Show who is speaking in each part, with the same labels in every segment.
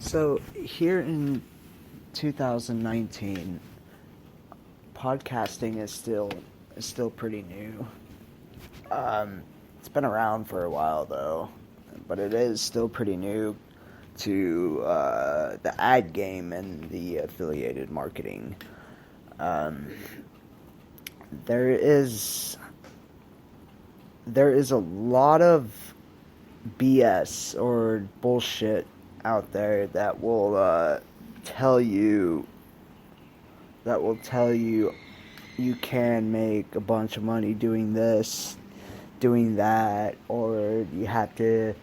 Speaker 1: So here in 2019, podcasting is still pretty new. It's been around for a while though, but it is still pretty new to the ad game and the affiliated marketing. Um, there is there is a lot of BS or bullshit out there tell you that will tell you you can make a bunch of money doing this, doing that, or you have to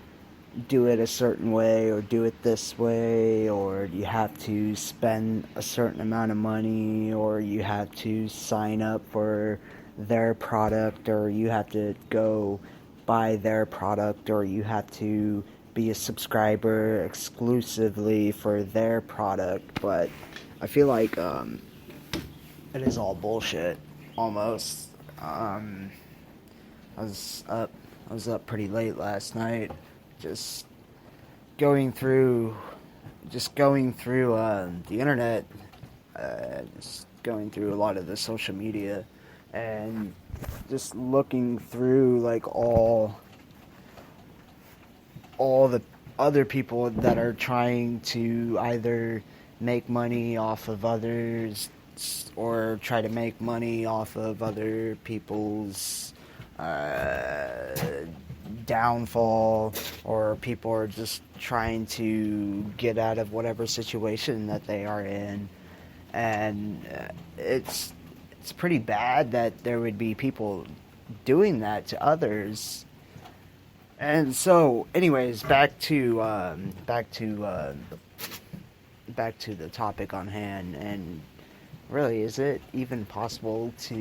Speaker 1: do it a certain way or do it this way, or you have to spend a certain amount of money, or you have to sign up for their product, or you have to go buy their product, or you have to be a subscriber exclusively for their product. But I feel like it is all bullshit almost. I was up I was up pretty late last night, just going through the internet, just going through a lot of the social media, and just looking through like all the other people that are trying to either make money off of others or try to make money off of other people's downfall, or people are just trying to get out of whatever situation that they are in. And it's pretty bad that there would be people doing that to others. And so, anyways, back to the topic on hand. And really, is it even possible to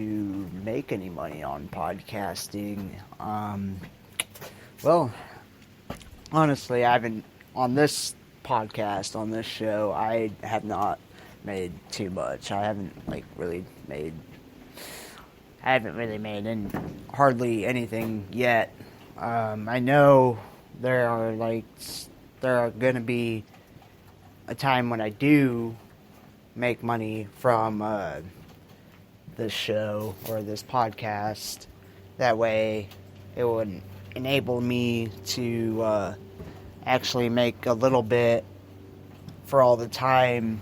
Speaker 1: make any money on podcasting? Well, honestly, I haven't, on this podcast, on this show, I have not made too much. I haven't really made hardly anything yet. I know there are going to be a time when I do make money from this show or this podcast. That way, it would enable me to actually make a little bit for all the time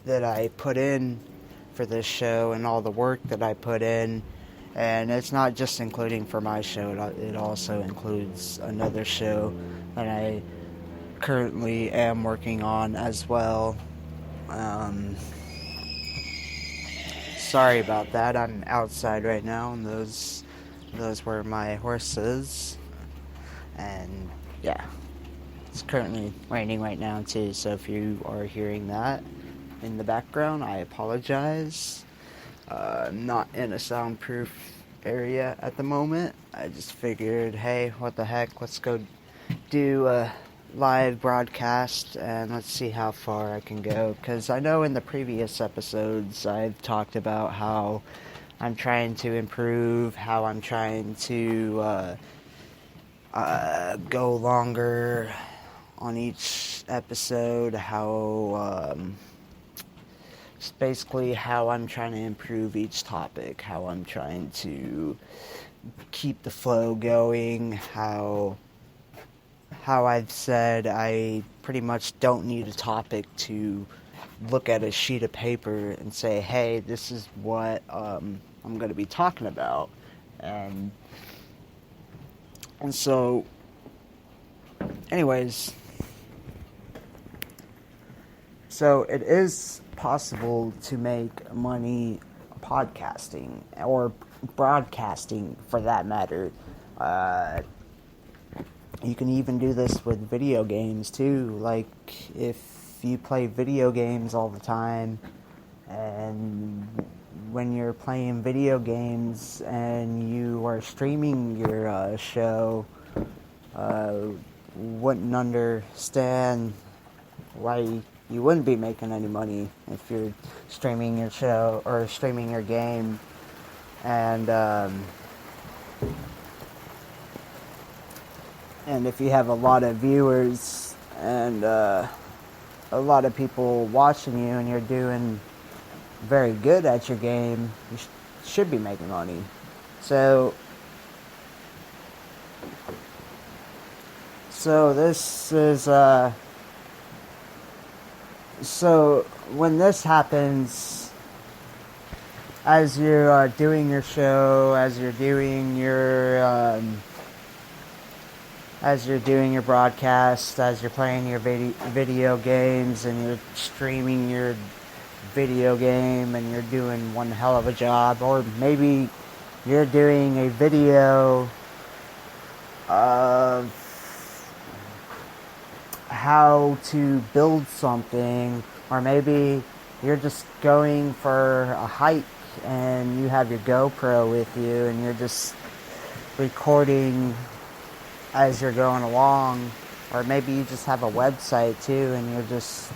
Speaker 1: that I put in for this show and all the work that I put in. And it's not just including for my show, it also includes another show that I currently am working on as well. Sorry about that, I'm outside right now, and those were my horses. And yeah, it's currently raining right now too, so if you are hearing that in the background, I apologize. Not in a soundproof area at the moment. I just figured, hey, what the heck, let's go do a live broadcast and let's see how far I can go. Because I know in the previous episodes I've talked about how I'm trying to improve, how I'm trying to go longer on each episode, how basically how I'm trying to improve each topic, how I'm trying to keep the flow going, how I've said I pretty much don't need a topic to look at a sheet of paper and say, hey, this is what I'm going to be talking about. And so, anyways, so it is possible to make money podcasting, or broadcasting for that matter. You can even do this with video games too. Like, if you play video games all the time, and when you're playing video games and you are streaming your show, wouldn't understand why you wouldn't be making any money if you're streaming your show or streaming your game. And if you have a lot of viewers and a lot of people watching you and you're doing very good at your game, you should be making money. So this is so when this happens, as you're doing your show, as you're doing your broadcast, as you're playing your video games, and you're streaming your video game, and you're doing one hell of a job, or maybe you're doing a video of how to build something, or maybe you're just going for a hike and you have your GoPro with you and you're just recording as you're going along, or maybe you just have a website too and you're just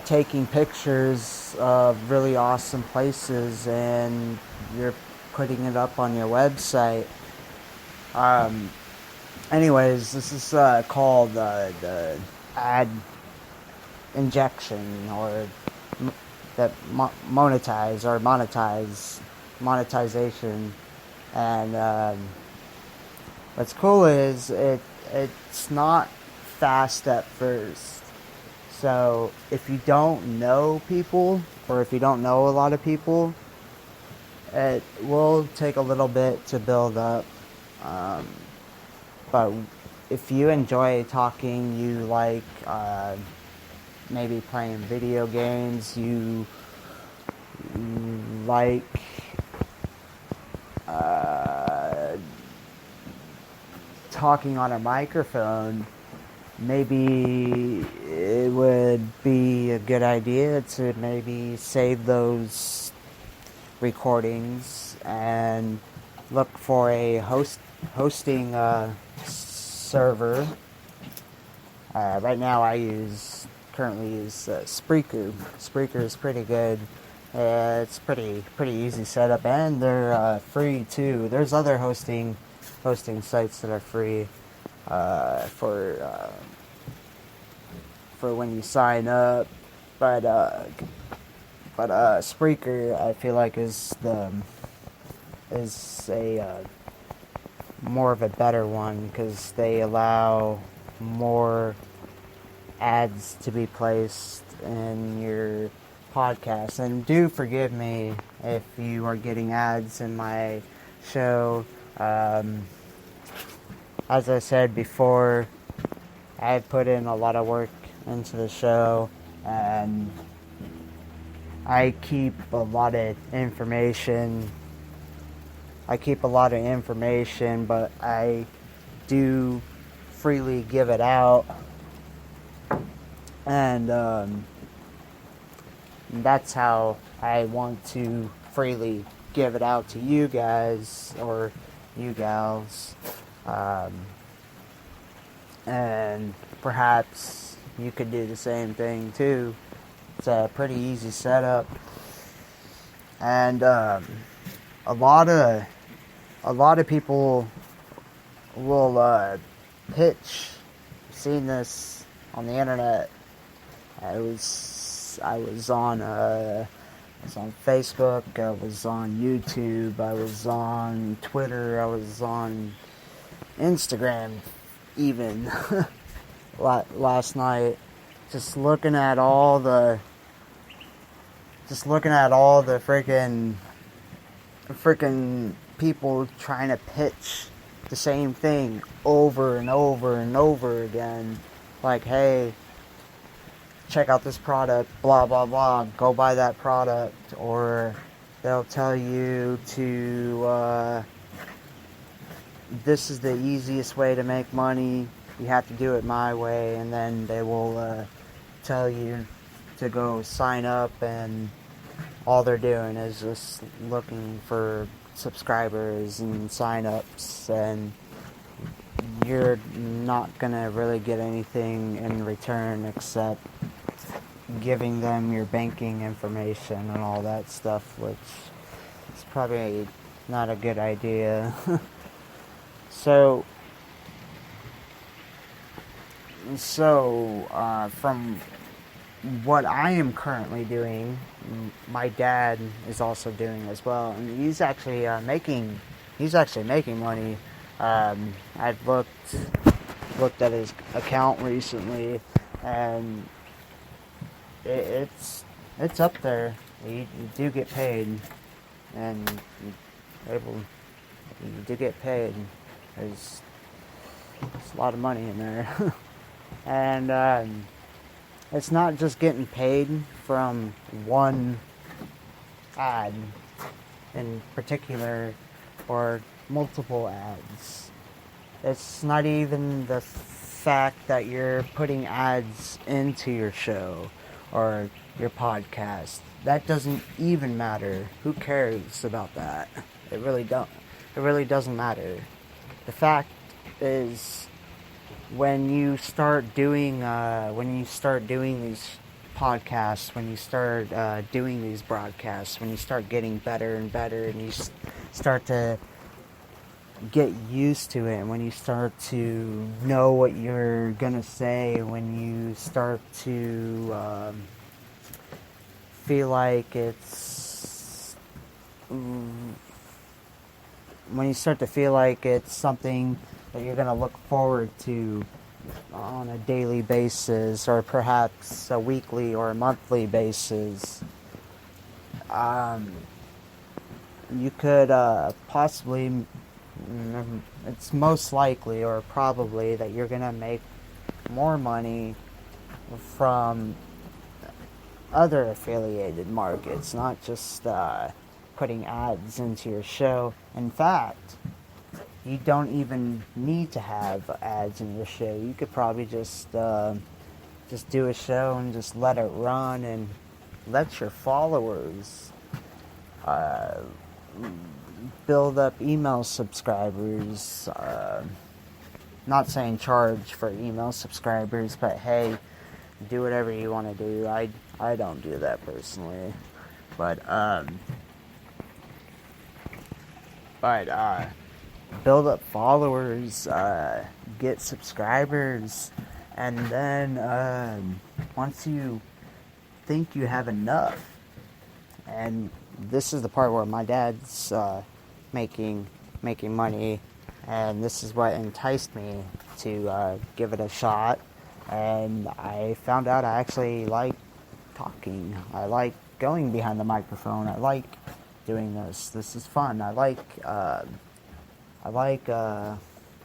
Speaker 1: taking pictures of really awesome places and you're putting it up on your website. Anyways, this is called the ad injection, or monetization. And what's cool is it's not fast at first. So if you don't know people, or if you don't know a lot of people, it will take a little bit to build up. But if you enjoy talking, you like maybe playing video games, you like talking on a microphone, maybe it would be a good idea to maybe save those recordings and look for a hosting server. Right now I currently use Spreaker. Spreaker is pretty good. It's pretty easy setup, and they're free too. There's other hosting sites that are free for when you sign up, but Spreaker I feel like is a more of a better one, because they allow more ads to be placed in your podcast. And do forgive me if you are getting ads in my show. As I said before, I've put in a lot of work into the show, and I keep a lot of information, but I do freely give it out, and that's how I want to freely give it out to you guys, or you gals, and perhaps you could do the same thing too. It's a pretty easy setup, and a lot of people will pitch. I've seen this on the internet. I was on Facebook, I was on YouTube, I was on Twitter, I was on Instagram even last night, just looking at all the freaking people trying to pitch the same thing over and over and over again. Like, hey, check out this product, blah blah blah, go buy that product. Or they'll tell you to this is the easiest way to make money, you have to do it my way. And then they will tell you to go sign up, and all they're doing is just looking for subscribers and sign-ups, and you're not gonna really get anything in return except giving them your banking information and all that stuff, which is probably not a good idea. So from what I am currently doing, my dad is also doing as well, and he's actually making money. I've looked at his account recently, and it's up there. You do get paid, and you do get paid. There's a lot of money in there, and it's not just getting paid from one ad in particular or multiple ads. It's not even the fact that you're putting ads into your show or your podcast. That doesn't even matter. Who cares about that? It really doesn't matter. The fact is, when you start doing these podcasts, when you start doing these broadcasts, when you start getting better and better, and you start to get used to it, and when you start to know what you're gonna say, when you start to feel like it's something that you're gonna look forward to on a daily basis, or perhaps a weekly or a monthly basis, you could possibly, it's most likely or probably that you're gonna make more money from other affiliated markets, not just putting ads into your show. In fact, you don't even need to have ads in your show. You could probably just do a show and just let it run, and let your followers build up email subscribers. Not saying charge for email subscribers, but hey, do whatever you want to do. I don't do that personally, but build up followers, get subscribers, and then once you think you have enough, and this is the part where my dad's making money, and this is what enticed me to give it a shot. And I found out I actually like talking. I like going behind the microphone. I like doing this. This is fun. I like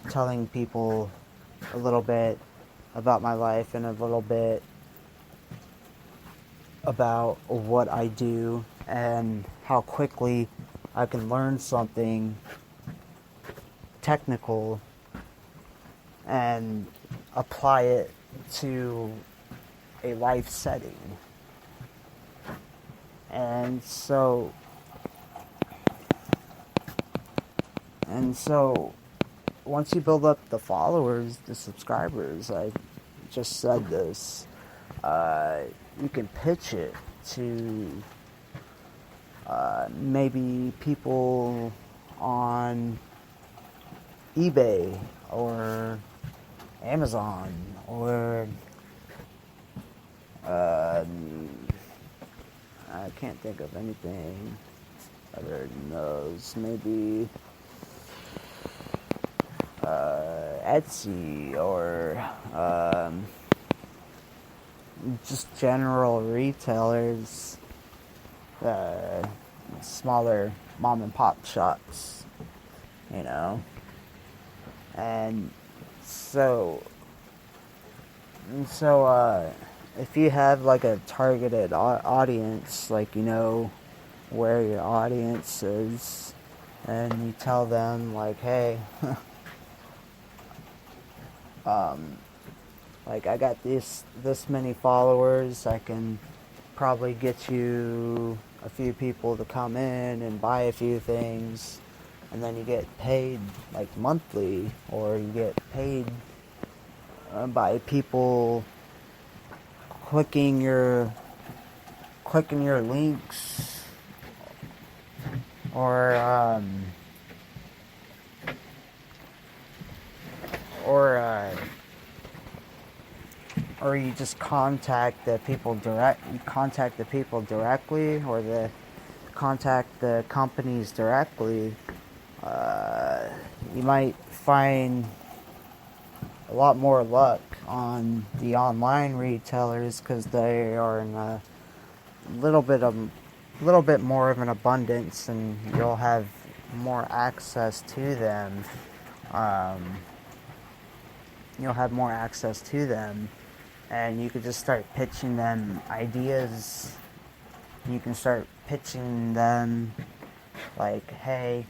Speaker 1: telling people a little bit about my life and a little bit about what I do and how quickly I can learn something technical and apply it to a life setting. And so once you build up the followers, the subscribers, I just said this, you can pitch it to maybe people on eBay or Amazon or I can't think of anything other than those. Maybe Etsy or just general retailers, smaller mom and pop shops, you know. And so if you have like a targeted audience, like you know where your audience is, and you tell them like, hey, like I got this many followers, I can probably get you a few people to come in and buy a few things, and then you get paid like monthly, or you get paid by people clicking your links, or or you just contact the people directly, or contact the companies directly, you might find a lot more luck on the online retailers, because they are in a little bit more of an abundance, and you'll have more access to them. And you could just start pitching them ideas. You can start pitching them like, hey,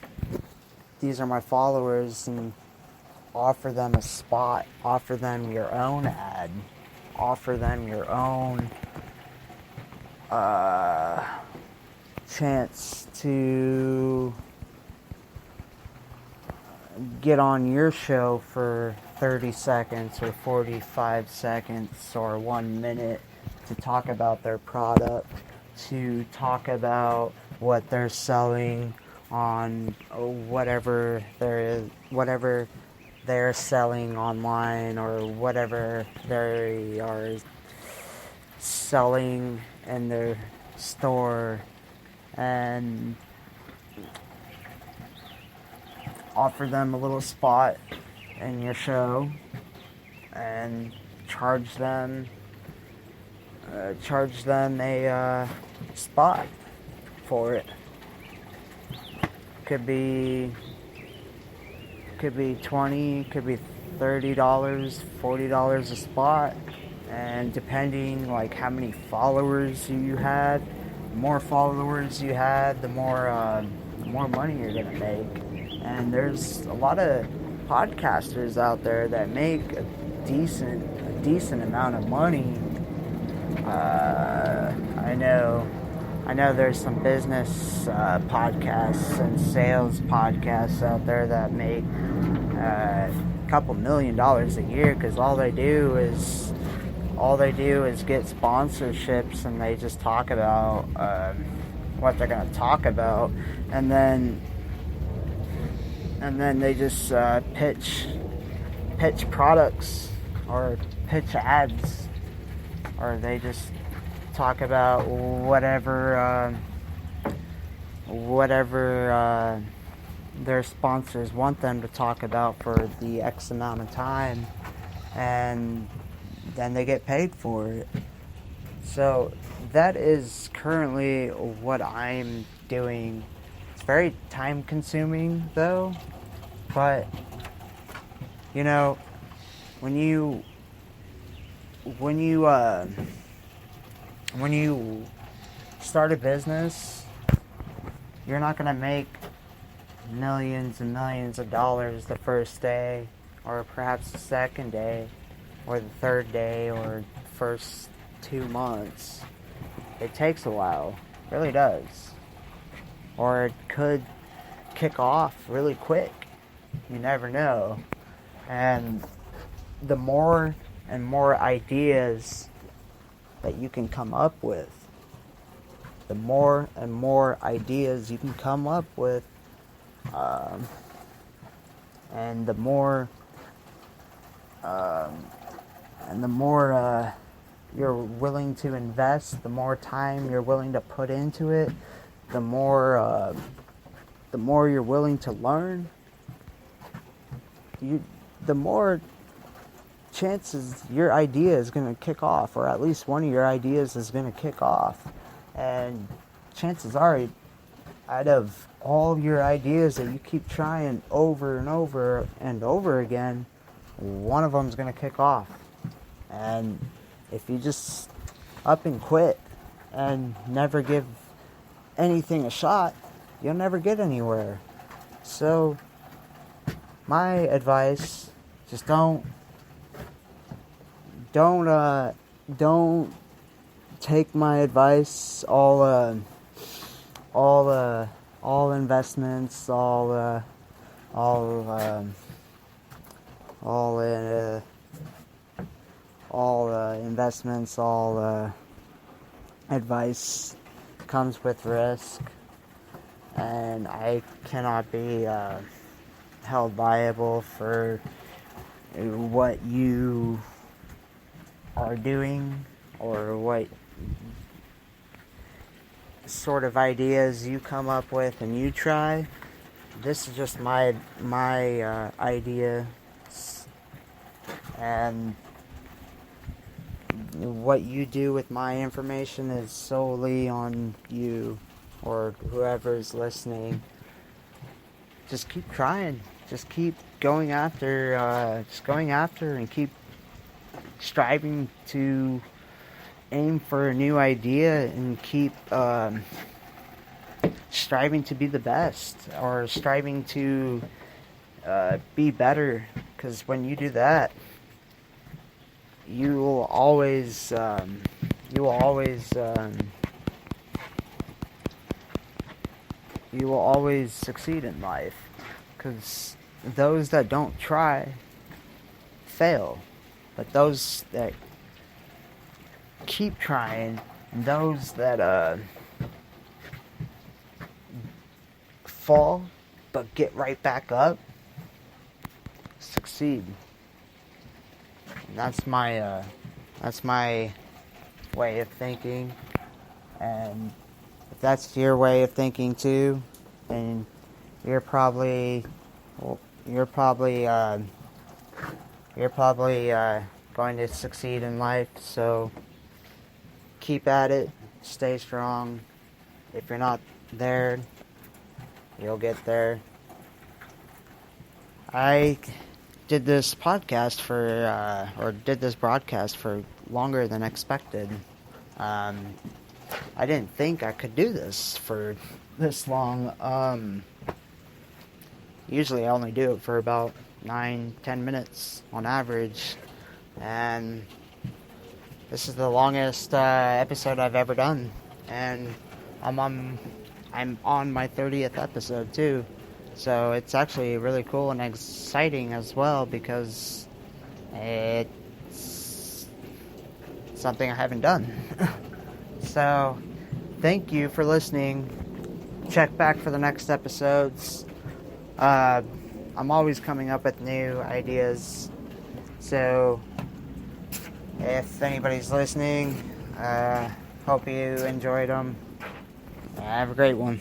Speaker 1: these are my followers, and offer them a spot, offer them your own ad, offer them your own chance to get on your show for 30 seconds or 45 seconds or 1 minute to talk about their product, to talk about what they're selling on whatever they're selling online, or whatever they are selling in their store, and offer them a little spot in your show, and charge them a spot for it. Could be $20, could be $30, $40 a spot, and depending like how many followers you had, the more followers you had, the more money you're gonna make. And there's a lot of podcasters out there that make a decent amount of money. I know there's some business podcasts and sales podcasts out there that make a couple $1 million a year, because all they do is get sponsorships, and they just talk about what they're going to talk about, and then they just pitch products or pitch ads, or they just talk about whatever their sponsors want them to talk about for the X amount of time, and then they get paid for it. So that is currently what I'm doing. It's very time consuming though, but you know, when you start a business, you're not going to make millions and millions of dollars the first day, or perhaps the second day, or the third day, or first 2 months. It takes a while. It really does. Or it could kick off really quick. You never know. And the more and more ideas that you can come up with, and the more you're willing to invest, the more time you're willing to put into it, the more you're willing to learn, the more chances your idea is going to kick off, or at least one of your ideas is going to kick off. And chances are, out of all your ideas that you keep trying over and over and over again, one of them is going to kick off. And if you just up and quit and never give anything a shot, you'll never get anywhere. So my advice, just don't take my advice, all investments, advice comes with risk, and I cannot be held liable for what you are doing or what sort of ideas you come up with and you try. This is just my idea, and what you do with my information is solely on you or whoever's listening. Just keep trying. Just keep going after. And keep striving to aim for a new idea and keep striving to be the best or striving to be better. Because when you do that, you will always succeed in life. Because those that don't try fail, but those that keep trying, those that fall but get right back up, succeed. And that's my way of thinking, and if that's your way of thinking too, then you're probably going to succeed in life. So keep at it, stay strong. If you're not there, you'll get there. I did this broadcast for longer than expected. I didn't think I could do this for this long. Usually I only do it for about 9-10 minutes on average, and this is the longest episode I've ever done, and I'm on my 30th episode too, so it's actually really cool and exciting as well, because it's something I haven't done. So thank you for listening. Check back for the next episodes. I'm always coming up with new ideas, so if anybody's listening, hope you enjoyed them. Have a great one.